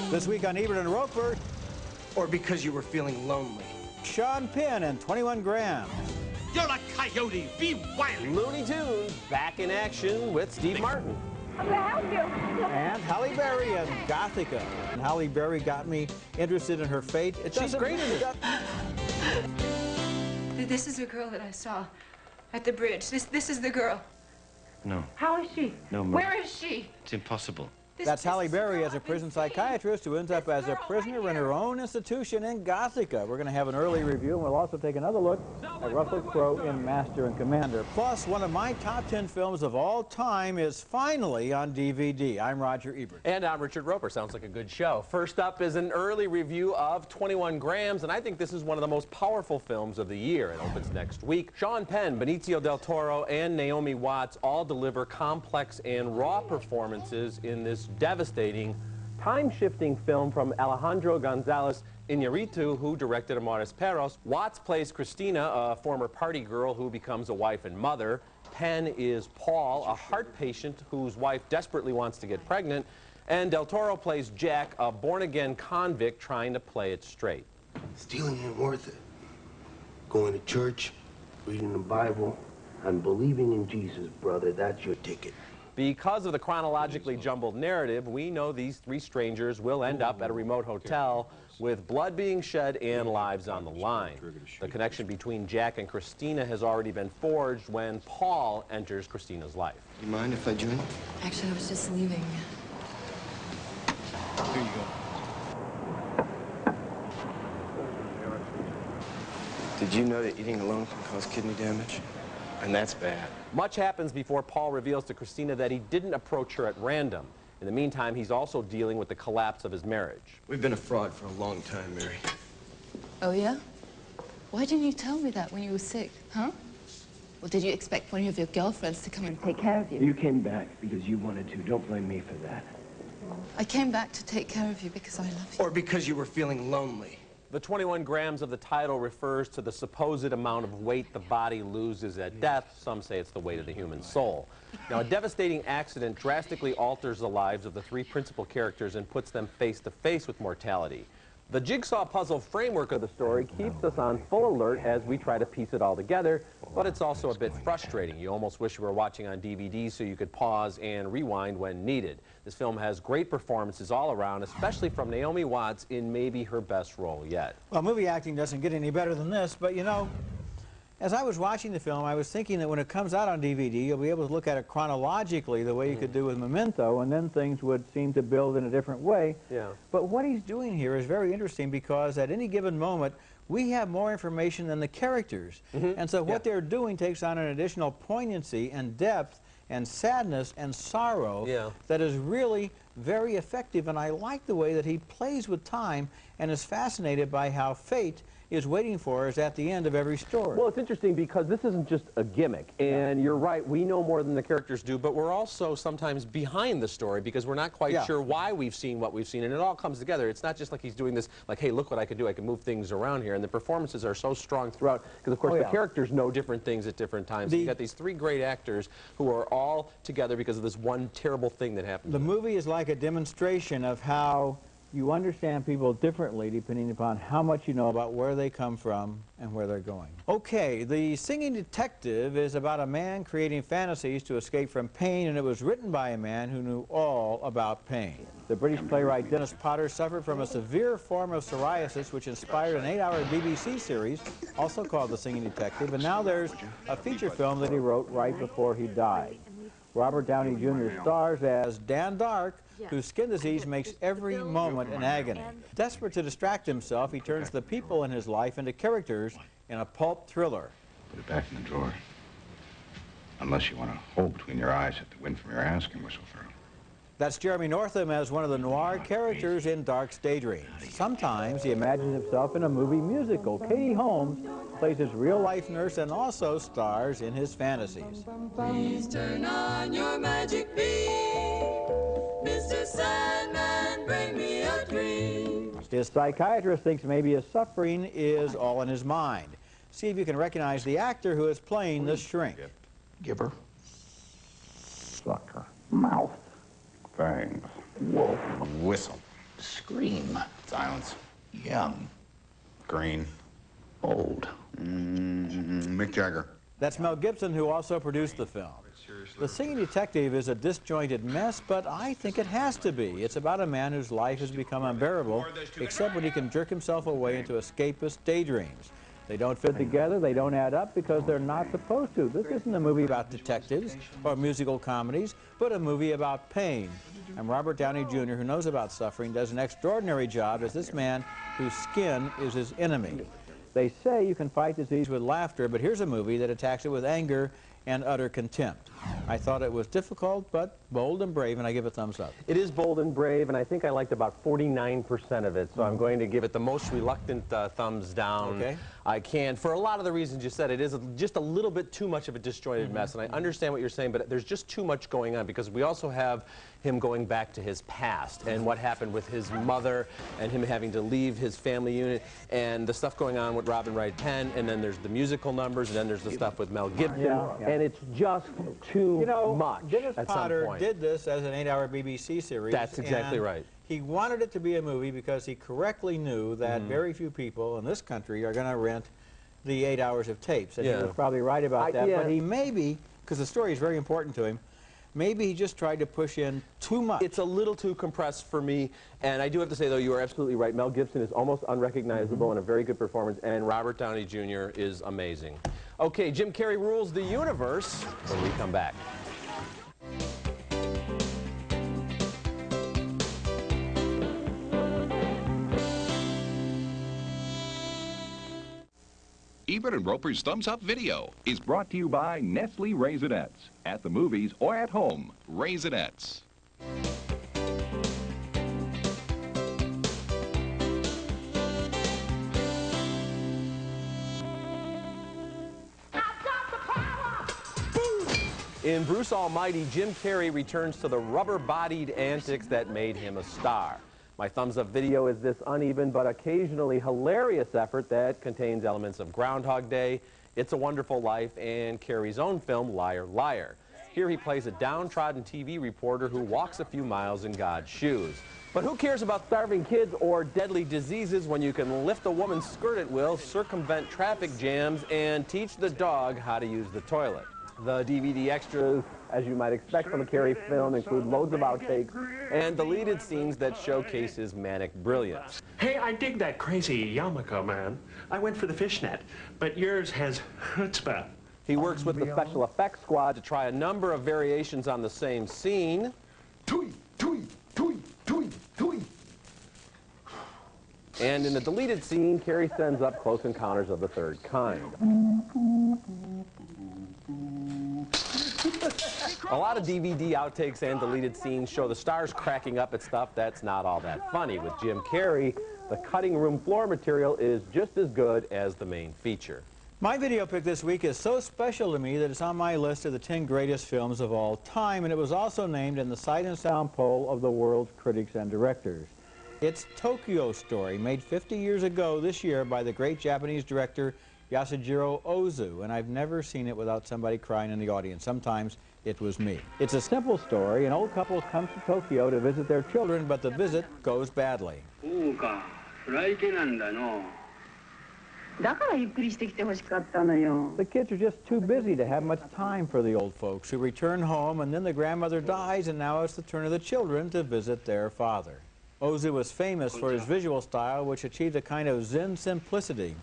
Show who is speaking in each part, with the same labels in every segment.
Speaker 1: This week on Ebert and Roeper,
Speaker 2: Or because you were feeling lonely.
Speaker 1: Sean Penn and 21 Grams.
Speaker 3: You're a coyote. Be wild.
Speaker 4: Looney Tunes back in action with Steve Martin.
Speaker 5: I'm gonna help you.
Speaker 1: And Halle Berry and Gothika. And Halle Berry got me interested in her fate.
Speaker 4: She's great in it.
Speaker 5: This is a girl that I saw at the bridge. This is the girl.
Speaker 6: No.
Speaker 5: How is she?
Speaker 6: No, Murphy.
Speaker 5: Where is she?
Speaker 6: It's impossible.
Speaker 1: That's Halle Berry as a prison psychiatrist who ends up as a prisoner in her own institution in Gothika. We're going to have an early review, and we'll also take another look at Russell Crowe in Master and Commander. Plus, one of my top 10 films of all time is finally on DVD. I'm Roger Ebert.
Speaker 4: And I'm Richard Roeper. Sounds like a good show. First up is an early review of 21 Grams, and I think this is one of the most powerful films of the year. It opens next week. Sean Penn, Benicio del Toro, and Naomi Watts all deliver complex and raw performances in this devastating, time-shifting film from Alejandro González Iñárritu, who directed Amores Perros. Watts plays Christina, a former party girl who becomes a wife and mother. Penn is Paul, a heart patient whose wife desperately wants to get pregnant. And Del Toro plays Jack, a born-again convict trying to play it straight.
Speaker 7: Stealing ain't worth it. Going to church, reading the Bible, and believing in Jesus, brother, that's your ticket.
Speaker 4: Because of the chronologically jumbled narrative, we know these three strangers will end up at a remote hotel with blood being shed and lives on the line. The connection between Jack and Christina has already been forged when Paul enters Christina's life.
Speaker 7: You mind if I join?
Speaker 8: Actually, I was just leaving.
Speaker 7: Here you go. Did you know that eating alone can cause kidney damage? And that's bad.
Speaker 4: Much happens before Paul reveals to Christina that he didn't approach her at random. In the meantime, he's also dealing with the collapse of his marriage.
Speaker 7: We've been a fraud for a long time, Mary.
Speaker 8: Oh, yeah? Why didn't you tell me that when you were sick, huh? Well, did you expect one of your girlfriends to come and take care of you?
Speaker 7: You came back because you wanted to. Don't blame me for that.
Speaker 8: I came back to take care of you because I love you.
Speaker 2: Or because you were feeling lonely.
Speaker 4: The 21 grams of the title refers to the supposed amount of weight the body loses at death. Some say it's the weight of the human soul. Now, a devastating accident drastically alters the lives of the three principal characters and puts them face to face with mortality. The jigsaw puzzle framework of the story keeps us on full alert as we try to piece it all together, but it's also a bit frustrating. You almost wish you were watching on DVD so you could pause and rewind when needed. This film has great performances all around, especially from Naomi Watts in maybe her best role yet.
Speaker 1: Well, movie acting doesn't get any better than this, but you know, as I was watching the film, I was thinking that when it comes out on DVD, you'll be able to look at it chronologically the way you could do with Memento, and then things would seem to build in a different way.
Speaker 4: Yeah.
Speaker 1: But what he's doing here is very interesting because at any given moment, we have more information than the characters. And so what they're doing takes on an additional poignancy and depth and sadness and sorrow that is really very effective. And I like the way that he plays with time and is fascinated by how fate is waiting for us at the end of every story.
Speaker 4: Well, it's interesting because this isn't just a gimmick, and you're right, we know more than the characters do, but we're also sometimes behind the story because we're not quite sure why we've seen what we've seen, and it all comes together. It's not just like he's doing this, like, hey, look what I can do, I can move things around here, and the performances are so strong throughout, because of course the characters know different things at different times. You've got these three great actors who are all together because of this one terrible thing that happened.
Speaker 1: The movie is like a demonstration of how you understand people differently depending upon how much you know about where they come from and where they're going. Okay, The Singing Detective is about a man creating fantasies to escape from pain, and it was written by a man who knew all about pain. The British playwright Dennis Potter suffered from a severe form of psoriasis, which inspired an 8-hour BBC series, also called The Singing Detective, and now there's a feature film that he wrote right before he died. Robert Downey Jr. stars as Dan Dark, whose skin disease makes every moment an agony. Desperate to distract himself, he turns the people in his life into characters in a pulp thriller.
Speaker 9: Put it back in the drawer. Unless you want to hold between your eyes at the wind from your ass can whistle through.
Speaker 1: That's Jeremy Northam as one of the noir characters in Dark's Daydream. Sometimes he imagines himself in a movie musical. Katie Holmes plays his real-life nurse and also stars in his fantasies.
Speaker 10: Please turn on your magic beam. Mr. Sandman, bring me a dream.
Speaker 1: His psychiatrist thinks maybe his suffering is all in his mind. See if you can recognize the actor who is playing the shrink.
Speaker 9: Giver. Sucker. Mouth. Fangs. Wolf. Whistle.
Speaker 6: Scream.
Speaker 9: Silence.
Speaker 6: Young.
Speaker 9: Green.
Speaker 6: Old.
Speaker 9: Mick Jagger.
Speaker 1: That's Mel Gibson, who also produced the film. The Singing Detective is a disjointed mess, but I think it has to be. It's about a man whose life has become unbearable, except when he can jerk himself away into escapist daydreams. They don't fit together, they don't add up because they're not supposed to. This isn't a movie about detectives or musical comedies, but a movie about pain. And Robert Downey Jr., who knows about suffering, does an extraordinary job as this man whose skin is his enemy. They say you can fight disease with laughter, but here's a movie that attacks it with anger and utter contempt. I thought it was difficult, but bold and brave, and I give it a thumbs up.
Speaker 4: It is bold and brave, and I think I liked about 49% of it, so I'm going to give it the most reluctant thumbs down I can. For a lot of the reasons you said, it is just a little bit too much of a disjointed mess, and I understand what you're saying, but there's just too much going on, because we also have him going back to his past and what happened with his mother and him having to leave his family unit and the stuff going on with Robin Wright Penn, and then there's the musical numbers, and then there's the stuff with Mel Gibson, and it's just too much.
Speaker 1: Dennis Potter did this as an 8-hour BBC series.
Speaker 4: That's exactly right.
Speaker 1: He wanted it to be a movie because he correctly knew that very few people in this country are going to rent the 8 hours of tapes. And he was probably right about that. But he maybe, because the story is very important to him, maybe he just tried to push in too much.
Speaker 4: It's a little too compressed for me, and I do have to say, though, you are absolutely right. Mel Gibson is almost unrecognizable and a very good performance, and Robert Downey Jr. is amazing. Okay, Jim Carrey rules the universe when we come back.
Speaker 11: Ebert and Roeper's Thumbs Up Video is brought to you by Nestle Raisinets. At the movies or at home, Raisinets.
Speaker 4: In Bruce Almighty, Jim Carrey returns to the rubber-bodied antics that made him a star. My thumbs up video is this uneven but occasionally hilarious effort that contains elements of Groundhog Day, It's a Wonderful Life, and Carrey's own film, Liar, Liar. Here he plays a downtrodden TV reporter who walks a few miles in God's shoes. But who cares about starving kids or deadly diseases when you can lift a woman's skirt at will, circumvent traffic jams, and teach the dog how to use the toilet? The DVD extras, as you might expect from a Carrey film, include loads of outtakes and deleted scenes that showcase his manic brilliance.
Speaker 3: Hey, I dig that crazy yarmulke, man. I went for the fishnet, but yours has chutzpah.
Speaker 4: He works with the special effects squad to try a number of variations on the same scene.
Speaker 7: Tui, tui, tui, tui, tui.
Speaker 4: And in the deleted scene, Carrey sends up Close Encounters of the Third Kind. A lot of DVD outtakes and deleted scenes show the stars cracking up at stuff that's not all that funny. With Jim Carrey, the cutting room floor material is just as good as the main feature.
Speaker 1: My video pick this week is so special to me that it's on my list of the 10 greatest films of all time, and it was also named in the Sight and Sound poll of the world's critics and directors. It's Tokyo Story, made 50 years ago this year by the great Japanese director Yasujiro Ozu, and I've never seen it without somebody crying in the audience. Sometimes it was me. It's a simple story. An old couple comes to Tokyo to visit their children, but the visit goes badly. The kids are just too busy to have much time for the old folks, who return home, and then the grandmother dies, and now it's the turn of the children to visit their father. Ozu was famous for his visual style, which achieved a kind of Zen simplicity.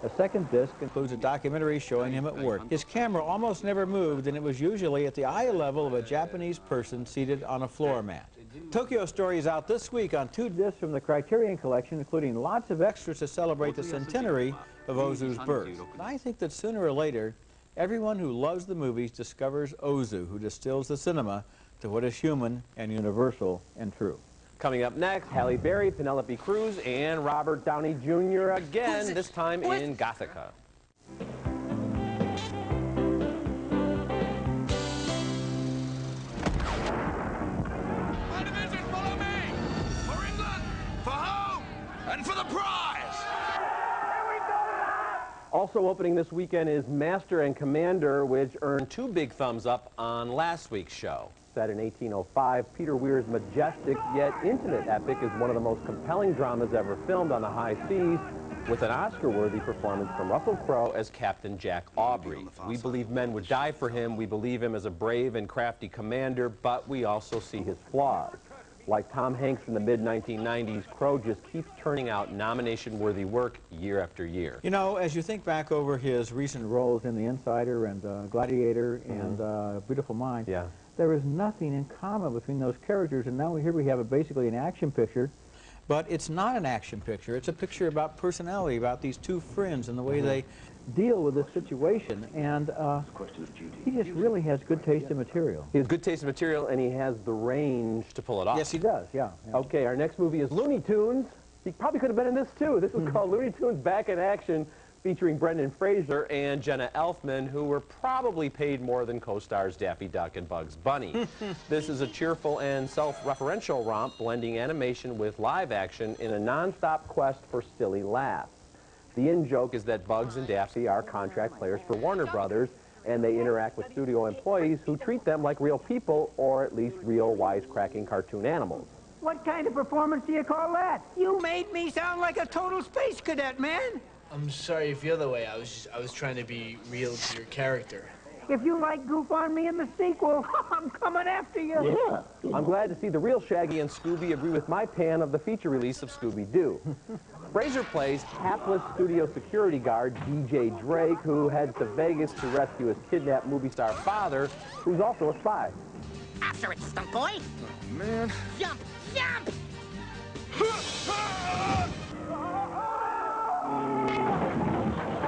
Speaker 1: The second disc includes a documentary showing him at work. His camera almost never moved, and it was usually at the eye level of a Japanese person seated on a floor mat. Tokyo Story is out this week on 2 discs from the Criterion Collection, including lots of extras to celebrate the centenary of Ozu's birth. I think that sooner or later, everyone who loves the movies discovers Ozu, who distills the cinema to what is human and universal and true.
Speaker 4: Coming up next, Halle Berry, Penelope Cruz, and Robert Downey Jr. again, this time in Gothika.
Speaker 3: My division, follow me! For England! For home! And for the prize!
Speaker 4: Also opening this weekend is Master and Commander, which earned 2 big thumbs up on last week's show. Set in 1805, Peter Weir's majestic yet intimate epic is one of the most compelling dramas ever filmed on the high seas, with an Oscar-worthy performance from Russell Crowe as Captain Jack Aubrey. We believe men would die for him. We believe him as a brave and crafty commander, but we also see his flaws. Like Tom Hanks in the mid-1990s, Crowe just keeps turning out nomination-worthy work year after year.
Speaker 1: You know, as you think back over his recent roles in The Insider and Gladiator and Beautiful Mind, there is nothing in common between those characters, and now here we have basically an action picture, but it's not an action picture. It's a picture about personality, about these two friends and the way they deal with this situation, and he just really has good taste in material.
Speaker 4: He has good taste in material, and he has the range to pull it off.
Speaker 1: Yes, he does, yeah.
Speaker 4: Okay, our next movie is Looney Tunes. He probably could have been in this, too. This was called Looney Tunes Back in Action, featuring Brendan Fraser and Jenna Elfman, who were probably paid more than co-stars Daffy Duck and Bugs Bunny. This is a cheerful and self-referential romp, blending animation with live action in a non-stop quest for silly laughs. The in-joke is that Bugs and Daffy are contract players for Warner Brothers, and they interact with studio employees who treat them like real people, or at least real wisecracking cartoon animals.
Speaker 12: What kind of performance do you call that? You made me sound like a total space cadet, man.
Speaker 13: I'm sorry you feel that way. I was trying to be real to your character.
Speaker 12: If you like goof on me in the sequel, I'm coming after you.
Speaker 4: Yeah. I'm glad to see the real Shaggy and Scooby agree with my pan of the feature release of Scooby-Doo. Fraser plays hapless studio security guard DJ Drake, who heads to Vegas to rescue his kidnapped movie star father, who's also a spy.
Speaker 14: After it, stunt boy.
Speaker 13: Oh, man.
Speaker 14: Jump! Jump!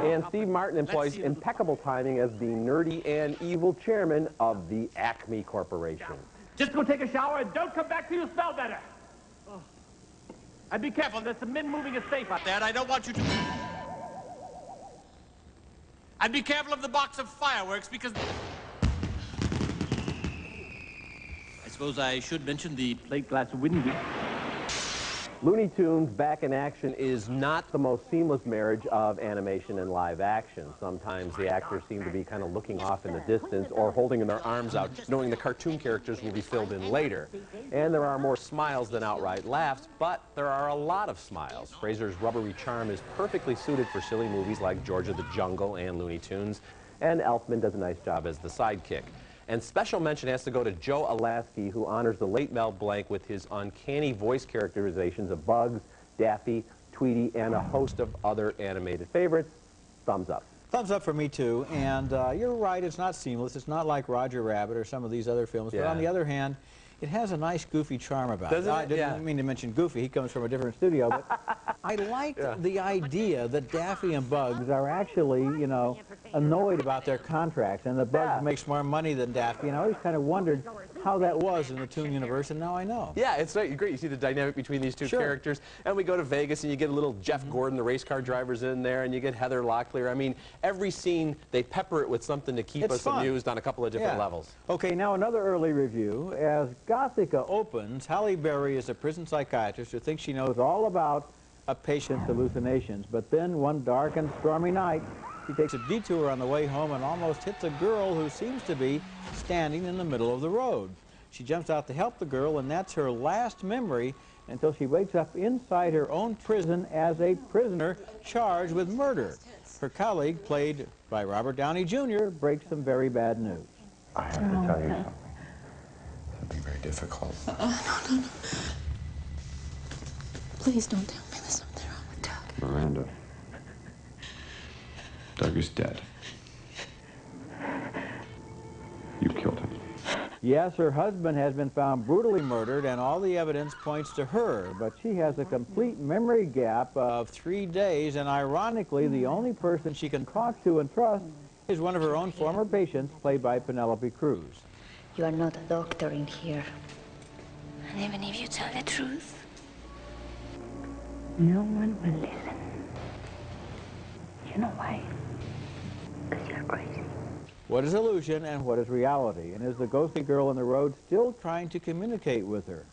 Speaker 4: And Steve Martin employs impeccable timing as the nerdy and evil chairman of the Acme Corporation.
Speaker 15: Just go take a shower and don't come back till you smell better. Oh. And be careful, there's some men moving a safe out there, and I don't want you to... And be careful of the box of fireworks, because... I suppose I should mention the plate glass window.
Speaker 4: Looney Tunes Back in Action is not the most seamless marriage of animation and live action. Sometimes the actors seem to be kind of looking off in the distance or holding their arms out, knowing the cartoon characters will be filled in later. And there are more smiles than outright laughs, but there are a lot of smiles. Fraser's rubbery charm is perfectly suited for silly movies like George of the Jungle and Looney Tunes, and Elfman does a nice job as the sidekick. And special mention has to go to Joe Alasky, who honors the late Mel Blanc with his uncanny voice characterizations of Bugs, Daffy, Tweety, and a host of other animated favorites. Thumbs up.
Speaker 1: Thumbs up for me, too. And you're right, it's not seamless. It's not like Roger Rabbit or some of these other films. But on the other hand, it has a nice goofy charm about it. I didn't mean to mention Goofy. He comes from a different studio. But I liked the idea that Daffy and Bugs are actually, you know, annoyed about their contracts, and that Bugs makes more money than Daffy. And I always kind of wondered how that was in the Toon universe, and now I know.
Speaker 4: Yeah, it's great. You see the dynamic between these two characters. And we go to Vegas, and you get a little Jeff Gordon, the race car driver's in there, and you get Heather Locklear. I mean, every scene, they pepper it with something to keep us amused on a couple of different levels.
Speaker 1: Okay, now another early review. As Gothika opens, Halle Berry is a prison psychiatrist who thinks she knows all about a patient's hallucinations. But then, one dark and stormy night, she takes a detour on the way home and almost hits a girl who seems to be standing in the middle of the road. She jumps out to help the girl, and that's her last memory until she wakes up inside her own prison as a prisoner charged with murder. Her colleague, played by Robert Downey Jr., breaks some very bad news.
Speaker 9: I have to tell you something. Something very difficult.
Speaker 8: No. Please don't tell me there's something wrong with Doug.
Speaker 9: Miranda. Doug is dead. You killed him.
Speaker 1: Yes, her husband has been found brutally murdered, and all the evidence points to her, but she has a complete memory gap of 3 days, and ironically, the only person she can talk to and trust is one of her own former patients, played by Penelope Cruz.
Speaker 16: You are not a doctor in here. And even if you tell the truth, no one will listen. You know why? Because you're crazy.
Speaker 1: What is illusion and what is reality? And is the ghostly girl on the road still trying to communicate with her?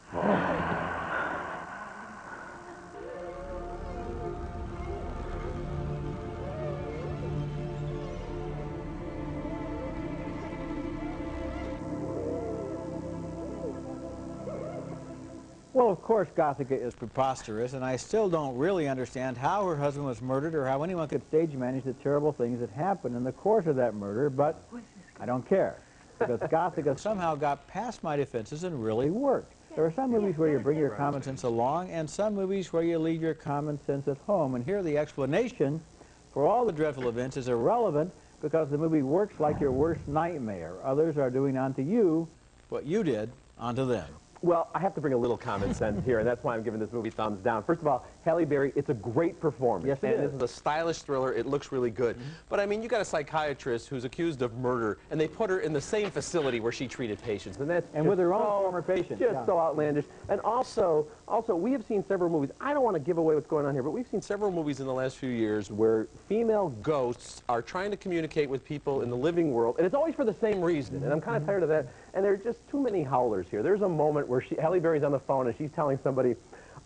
Speaker 1: Well, of course, Gothika is preposterous, and I still don't really understand how her husband was murdered or how anyone could stage manage the terrible things that happened in the course of that murder, but I don't care, because Gothika somehow got past my defenses and really worked. There are some movies where you bring your common sense along, and some movies where you leave your common sense at home, and here the explanation for all the dreadful events is irrelevant because the movie works like your worst nightmare. Others are doing unto you what you did unto them.
Speaker 4: Well, I have to bring a little common sense here, and that's why I'm giving this movie thumbs down. First of all, Halle Berry, it's a great performance.
Speaker 1: Yes, it is.
Speaker 4: This is a stylish thriller. It looks really good. But, I mean, you got a psychiatrist who's accused of murder, and they put her in the same facility where she treated patients. And that's
Speaker 1: with her own former patients.
Speaker 4: Just so outlandish. And also, we have seen several movies. I don't want to give away what's going on here, but we've seen several movies in the last few years where female ghosts are trying to communicate with people in the living world, and it's always for the same reason. And I'm kind of tired of that. And there are just too many howlers here. There's a moment where Halle Berry's on the phone and she's telling somebody,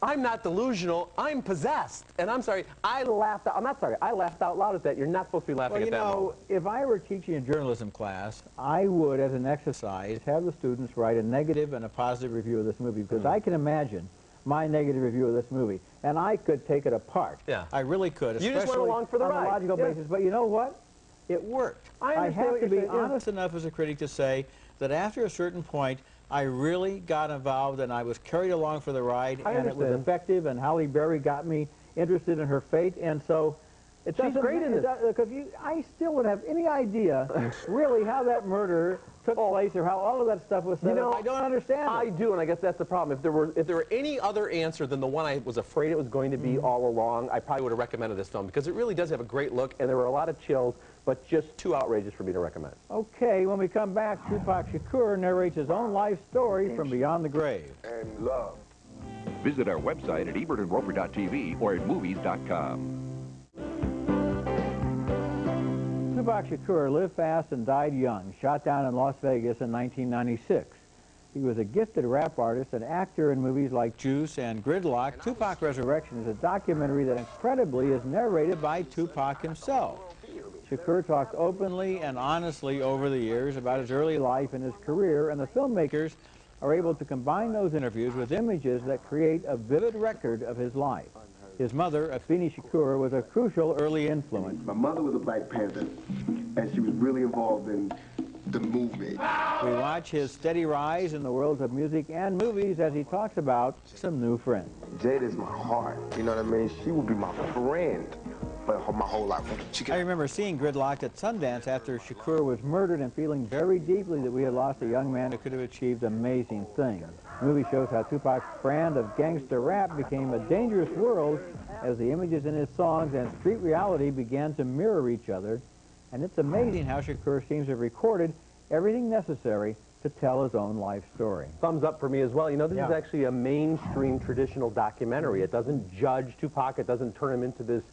Speaker 4: I'm not delusional, I'm possessed. And I'm sorry, I laughed out loud at that. You're not supposed to be laughing at that moment.
Speaker 1: Well, you know, if I were teaching a journalism class, I would, as an exercise, have the students write a negative and a positive review of this movie, because I can imagine my negative review of this movie, and I could take it apart.
Speaker 4: Yeah.
Speaker 1: I really could.
Speaker 4: You just went along for the ride.
Speaker 1: On a logical basis. But you know what? It worked.
Speaker 4: I
Speaker 1: have to be honest enough as a critic to say that after a certain point, I really got involved and I was carried along for the ride, and it was effective, and Halle Berry got me interested in her fate, and so it
Speaker 4: She's great in this.
Speaker 1: Because I still would have any idea really how that murder took place or how all of that stuff was set up. I don't understand it.
Speaker 4: I do, and I guess that's the problem. If there were any other answer than the one I was afraid it was going to be all along, I probably would have recommended this film, because it really does have a great look, and there were a lot of chills, but just too outrageous for me to recommend.
Speaker 1: Okay, when we come back, Tupac Shakur narrates his own life story from beyond the grave.
Speaker 7: And love.
Speaker 11: Visit our website at ebertandroeper.tv or at movies.com.
Speaker 1: Tupac Shakur lived fast and died young, shot down in Las Vegas in 1996. He was a gifted rap artist and actor in movies like Juice and Gridlock. Tupac Resurrection is a documentary that incredibly is narrated by Tupac himself. Shakur talked openly and honestly over the years about his early life and his career, and the filmmakers are able to combine those interviews with images that create a vivid record of his life. His mother, Afeni Shakur, was a crucial early influence.
Speaker 7: My mother was a Black Panther, and she was really involved in the movement.
Speaker 1: We watch his steady rise in the worlds of music and movies as he talks about some new friends.
Speaker 7: Jada's my heart, you know what I mean? She would be my friend for my whole life.
Speaker 1: I remember seeing Gridlock at Sundance after Shakur was murdered and feeling very deeply that we had lost a young man who could have achieved amazing things. The movie shows how Tupac's brand of gangster rap became a dangerous world as the images in his songs and street reality began to mirror each other. And it's amazing how Shakur seems to have recorded everything necessary to tell his own life story.
Speaker 4: Thumbs up for me as well. You know, this is actually a mainstream traditional documentary. It doesn't judge Tupac. It doesn't turn him into this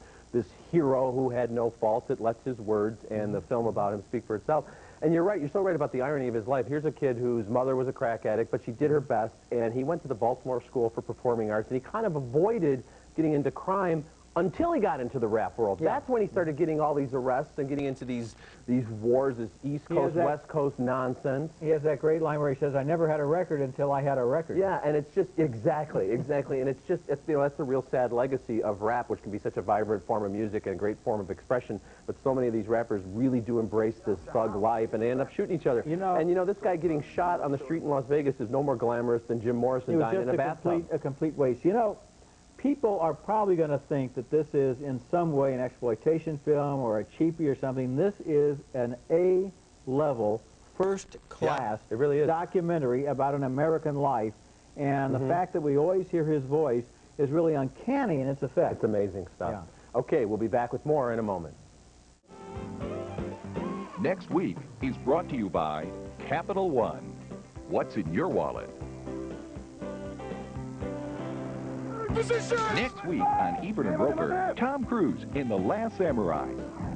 Speaker 4: hero who had no faults. It lets his words and the film about him speak for itself. And you're right. You're so right about the irony of his life. Here's a kid whose mother was a crack addict, but she did her best, and he went to the Baltimore School for Performing Arts, and he kind of avoided getting into crime until he got into the rap world. That's when he started getting all these arrests and getting into these wars, this East Coast, West Coast nonsense.
Speaker 1: He has that great line where he says, I never had a record until I had a record.
Speaker 4: Yeah, and it's just, exactly, and it's just, you know, that's the real sad legacy of rap, which can be such a vibrant form of music and a great form of expression, but so many of these rappers really do embrace this thug life, and they end up shooting each other. You know, and you know, this guy getting shot on the street in Las Vegas is no more glamorous than Jim Morrison dying in a bathtub.
Speaker 1: A complete waste. You know, people are probably going to think that this is in some way an exploitation film or a cheapie or something. This is an A-level, first-class documentary about an American life, and the fact that we always hear his voice is really uncanny in its effect.
Speaker 4: It's amazing stuff. Okay, we'll be back with more in a moment.
Speaker 11: Next week is brought to you by Capital One. What's in your wallet? Next week on Ebert and Roeper, Tom Cruise in The Last Samurai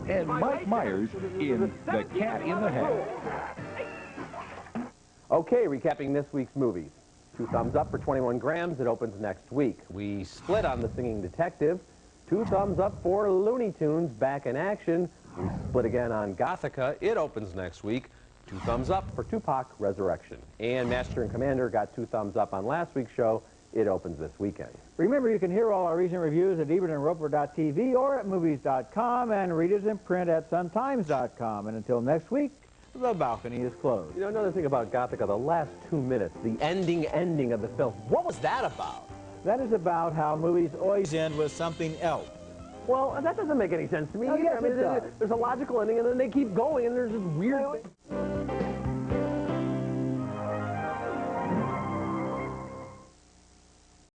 Speaker 11: and Mike Myers in The Cat in the Hat.
Speaker 4: Okay, recapping this week's movies. 2 thumbs up for 21 Grams. It opens next week. We split on The Singing Detective. 2 thumbs up for Looney Tunes back in action. We split again on Gothika. It opens next week. 2 thumbs up for Tupac Resurrection. And Master and Commander got 2 thumbs up on last week's show. It opens this weekend.
Speaker 1: Remember, you can hear all our recent reviews at ebertandroeper.tv or at movies.com and read us in print at suntimes.com. And until next week, the balcony is closed.
Speaker 4: You know, another thing about Gothika, the last 2 minutes, the ending of the film, what was that about?
Speaker 1: That is about how movies always end with something else.
Speaker 4: Well, that doesn't make any sense to me.
Speaker 1: Oh, yes,
Speaker 4: I mean,
Speaker 1: it does.
Speaker 4: there's a logical ending, and then they keep going, and there's this weird...